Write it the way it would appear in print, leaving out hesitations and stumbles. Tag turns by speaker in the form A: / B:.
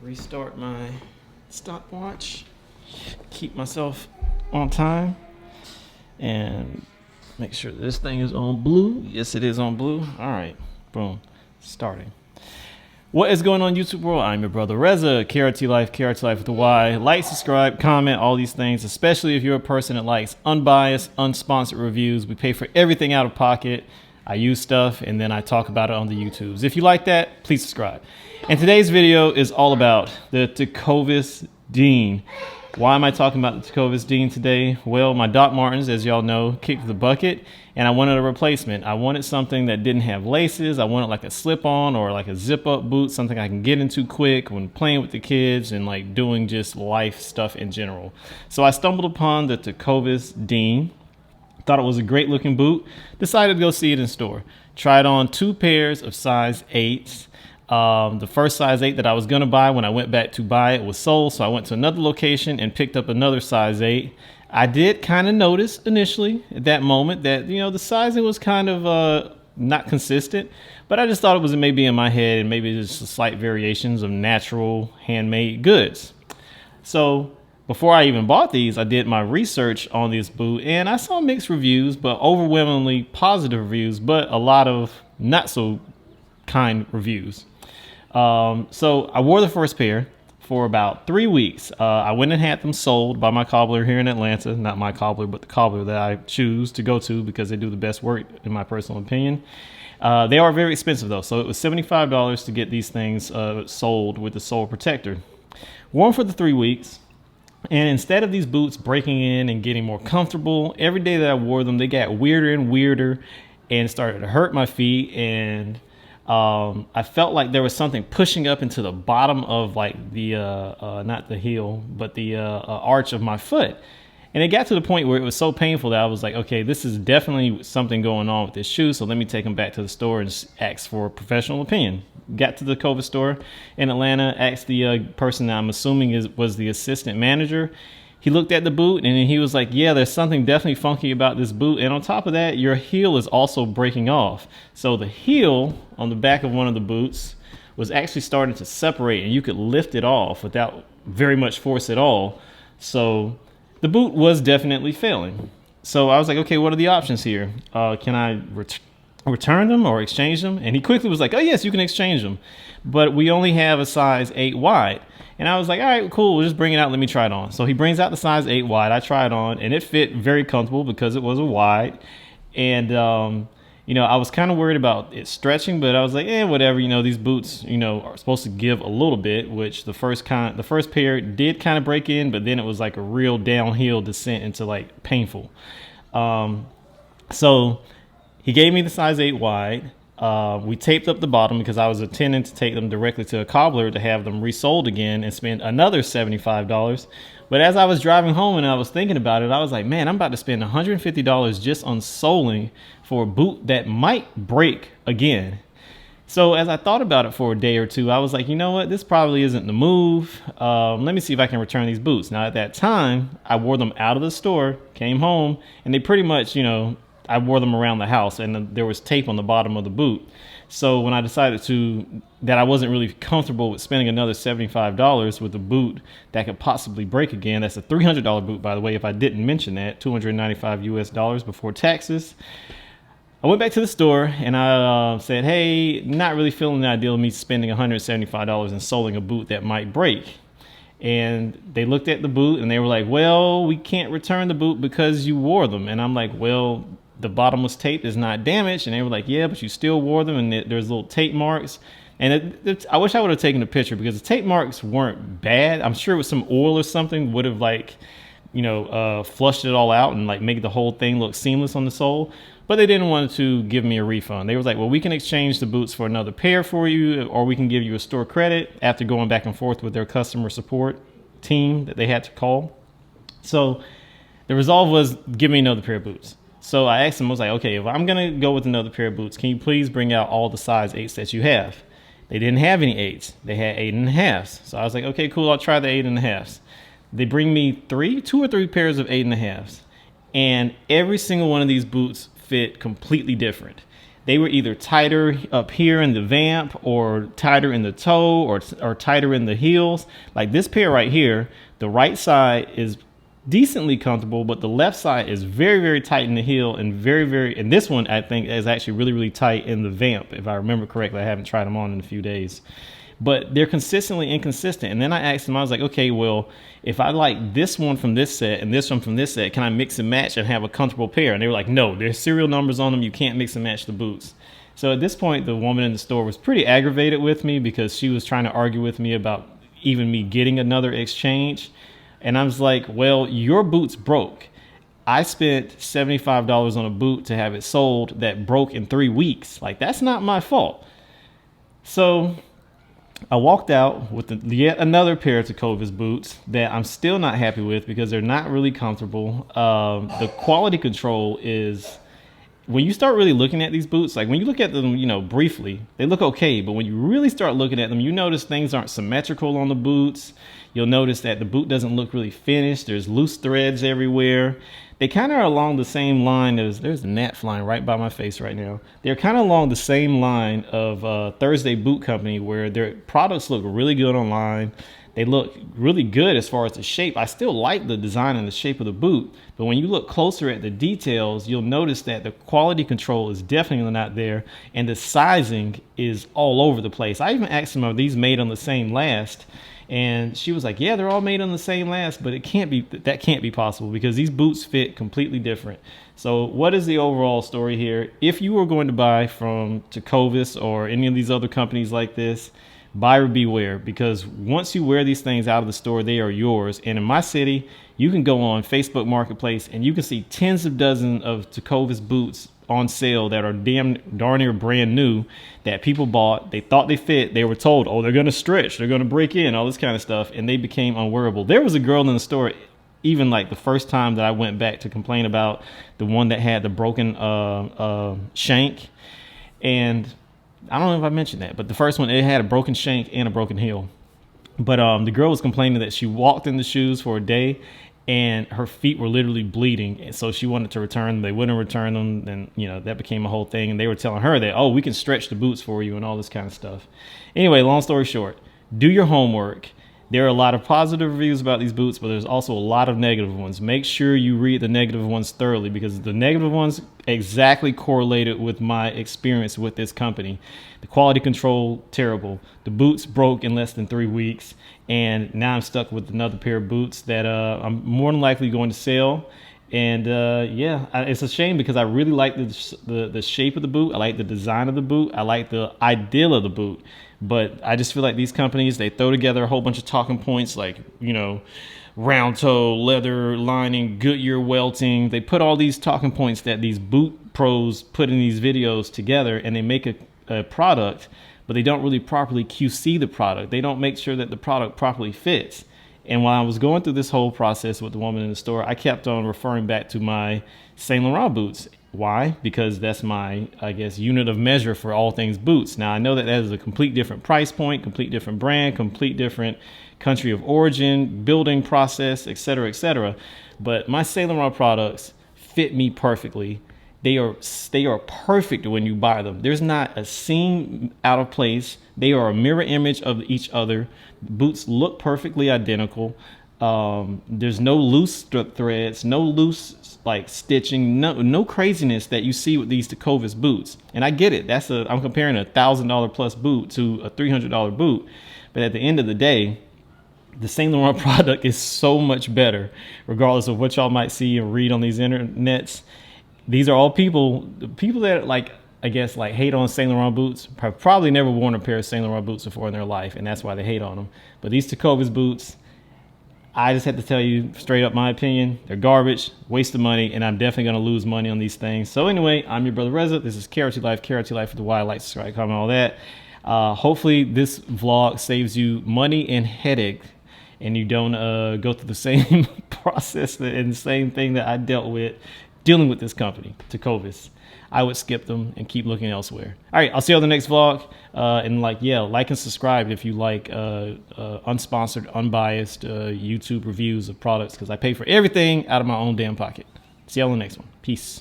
A: restart my stopwatch, keep myself on time, and make sure this thing is on blue. Yes, it is on blue. All right, boom, starting. What is going on, YouTube world? I'm your brother Reza, KRT Life with a Y. Like, subscribe, comment, all these things, especially if you're a person that likes unbiased, unsponsored reviews. We pay for everything out of pocket. I use stuff and then I talk about it on the YouTubes. If you like that, please subscribe. And today's video is all about the Tecovas Dean. Why am I talking about the Tecovas Dean today? Well, my Doc Martens, as y'all know, kicked the bucket and I wanted a replacement. I wanted something that didn't have laces. I wanted like a slip-on or like a zip-up boot, something I can get into quick when playing with the kids and like doing just life stuff in general. So I stumbled upon the Tecovas Dean. Thought it was a great looking boot. Decided to go see it in store. Tried on 2 pairs of size 8s. The first size 8 that I was going to buy when I went back to buy it was sold. So I went to another location and picked up another size 8. I did kind of notice initially at that moment that, you know, the sizing was kind of not consistent. But I just thought it was maybe in my head and maybe just slight variations of natural handmade goods. So before I even bought these, I did my research on this boot and I saw mixed reviews, but overwhelmingly positive reviews, but a lot of not so kind reviews. So I wore the first pair for about 3 weeks. I went and had them sold by my cobbler here in Atlanta. Not my cobbler, but the cobbler that I choose to go to because they do the best work in my personal opinion. They are very expensive though. So it was $75 to get these things sold with the sole protector. Wore them for the 3 weeks. And instead of these boots breaking in and getting more comfortable, every day that I wore them, they got weirder and weirder and started to hurt my feet. And I felt like there was something pushing up into the bottom of like the, not the heel, but the arch of my foot. And it got to the point where it was so painful that I was like, okay, this is definitely something going on with this shoe. So let me take them back to the store and ask for a professional opinion. Got to the Cowboy store in Atlanta, asked the person that I'm assuming was the assistant manager. He looked at the boot and he was like, yeah, there's something definitely funky about this boot. And on top of that, your heel is also breaking off. So the heel on the back of one of the boots was actually starting to separate and you could lift it off without very much force at all. So the boot was definitely failing. So I was like, okay, what are the options here? Can I return them or exchange them? And he quickly was like, oh yes, you can exchange them, but we only have a size 8 wide. And I was like, all right, cool, we'll just bring it out, let me try it on. So he brings out the size 8 wide. I tried on and it fit very comfortable because it was a wide. And you know, I was kind of worried about it stretching, but I was like, whatever, you know, these boots, you know, are supposed to give a little bit, which the first pair did kind of break in, but then it was like a real downhill descent into like painful. So he gave me the size 8 wide. We taped up the bottom because I was intending to take them directly to a cobbler to have them resold again and spend another $75. But as I was driving home and I was thinking about it, I was like, man, I'm about to spend $150 just on soling for a boot that might break again. So as I thought about it for a day or two, I was like, you know what, this probably isn't the move. Let me see if I can return these boots. Now at that time, I wore them out of the store, came home, and they pretty much, you know, I wore them around the house and there was tape on the bottom of the boot. So when I decided that I wasn't really comfortable with spending another $75 with a boot that could possibly break again, that's a $300 boot, by the way, if I didn't mention that, $295 US before taxes. I went back to the store and I said, hey, not really feeling the idea of me spending $175 and soling a boot that might break. And they looked at the boot and they were like, well, we can't return the boot because you wore them. And I'm like, well, the bottomless tape is not damaged. And they were like, yeah, but you still wore them and there's little tape marks. And I wish I would have taken a picture because the tape marks weren't bad. I'm sure it was some oil or something would have like, you know, flushed it all out and like make the whole thing look seamless on the sole. But they didn't want to give me a refund. They was like, well, we can exchange the boots for another pair for you, or we can give you a store credit, after going back and forth with their customer support team that they had to call. So the resolve was, give me another pair of boots. So I asked them, I was like, okay, if I'm going to go with another pair of boots, can you please bring out all the size 8s that you have? They didn't have any 8s. They had 8.5s. So I was like, okay, cool, I'll try the 8.5s. They bring me 2 or 3 pairs of 8.5s. And every single one of these boots fit completely different. they were either tighter up here in the vamp or tighter in the toe or tighter in the heels. Like this pair right here, the right side is decently comfortable, but the left side is very, very tight in the heel and and this one I think is actually really, really tight in the vamp. If I remember correctly, I haven't tried them on in a few days, but they're consistently inconsistent. And then I asked them, I was like, okay, well, if I like this one from this set and this one from this set, can I mix and match and have a comfortable pair? And they were like, no, there's serial numbers on them. You can't mix and match the boots. So at this point, the woman in the store was pretty aggravated with me because she was trying to argue with me about even me getting another exchange. And I was like, well, your boots broke. I spent $75 on a boot to have it sold that broke in 3 weeks. Like, that's not my fault. So I walked out with yet another pair of Tecovas boots that I'm still not happy with because they're not really comfortable. The quality control is, when you start really looking at these boots, like when you look at them, you know, briefly, they look okay. But when you really start looking at them, you notice things aren't symmetrical on the boots. You'll notice that the boot doesn't look really finished. There's loose threads everywhere. They kind of are along the same line as, there's a gnat flying right by my face right now. They're kind of along the same line of Thursday Boot Company, where their products look really good online. They look really good as far as the shape. I still like the design and the shape of the boot, but when you look closer at the details, you'll notice that the quality control is definitely not there, and the sizing is all over the place. I even asked them, are these made on the same last? And she was like, yeah, they're all made on the same last, but that can't be possible because these boots fit completely different. So what is the overall story here? If you were going to buy from Tecovas or any of these other companies like this, buyer beware, because once you wear these things out of the store, they are yours. And in my city, you can go on Facebook Marketplace and you can see tens of dozens of Tecovas boots on sale that are darn near brand new that people bought. They thought they fit. They were told, oh, they're going to stretch, they're going to break in, all this kind of stuff, and they became unwearable. There was a girl in the store, even like the first time that I went back to complain about the one that had the broken shank, and I don't know if I mentioned that, but the first one, it had a broken shank and a broken heel. But the girl was complaining that she walked in the shoes for a day and her feet were literally bleeding. And so she wanted to return them. They wouldn't return them. And, you know, that became a whole thing. And they were telling her that, oh, we can stretch the boots for you and all this kind of stuff. Anyway, long story short, do your homework. There are a lot of positive reviews about these boots, but there's also a lot of negative ones. Make sure you read the negative ones thoroughly, because the negative ones exactly correlated with my experience with this company. The quality control, terrible. The boots broke in less than 3 weeks, and now I'm stuck with another pair of boots that I'm more than likely going to sell. And yeah, it's a shame because I really like the shape of the boot. I like the design of the boot. I like the ideal of the boot. But I just feel like these companies, they throw together a whole bunch of talking points like, you know, round toe, leather lining, Goodyear welting. They put all these talking points that these boot pros put in these videos together, and they make a product, but they don't really properly QC the product. They don't make sure that the product properly fits. And while I was going through this whole process with the woman in the store, I kept on referring back to my Saint Laurent boots. Why? Because that's my, I guess, unit of measure for all things boots. Now, I know that that is a complete different price point, complete different brand, complete different country of origin, building process, etc., etc. But my Saint Laurent products fit me perfectly. They are perfect when you buy them. There's not a seam out of place. They are a mirror image of each other. Boots look perfectly identical. There's no loose threads, no loose like stitching, no craziness that you see with these Tecovas boots. And I get it. I'm comparing a $1,000 plus boot to a $300 boot. But at the end of the day, the Saint Laurent product is so much better, regardless of what y'all might see and read on these internets. These are all people that like, I guess, like hate on Saint Laurent boots, have probably never worn a pair of Saint Laurent boots before in their life, and that's why they hate on them. But these Tecovas boots, I just have to tell you straight up my opinion, they're garbage, waste of money, and I'm definitely going to lose money on these things. So anyway, I'm your brother Reza. This is Carroty Life for the why, like, subscribe, comment, all that. Hopefully this vlog saves you money and headache, and you don't go through the same process and the same thing that I dealt with dealing with this company, Tecovas. I would skip them and keep looking elsewhere. All right, I'll see you on the next vlog. And like and subscribe if you like unsponsored, unbiased YouTube reviews of products, because I pay for everything out of my own damn pocket. See you on the next one. Peace.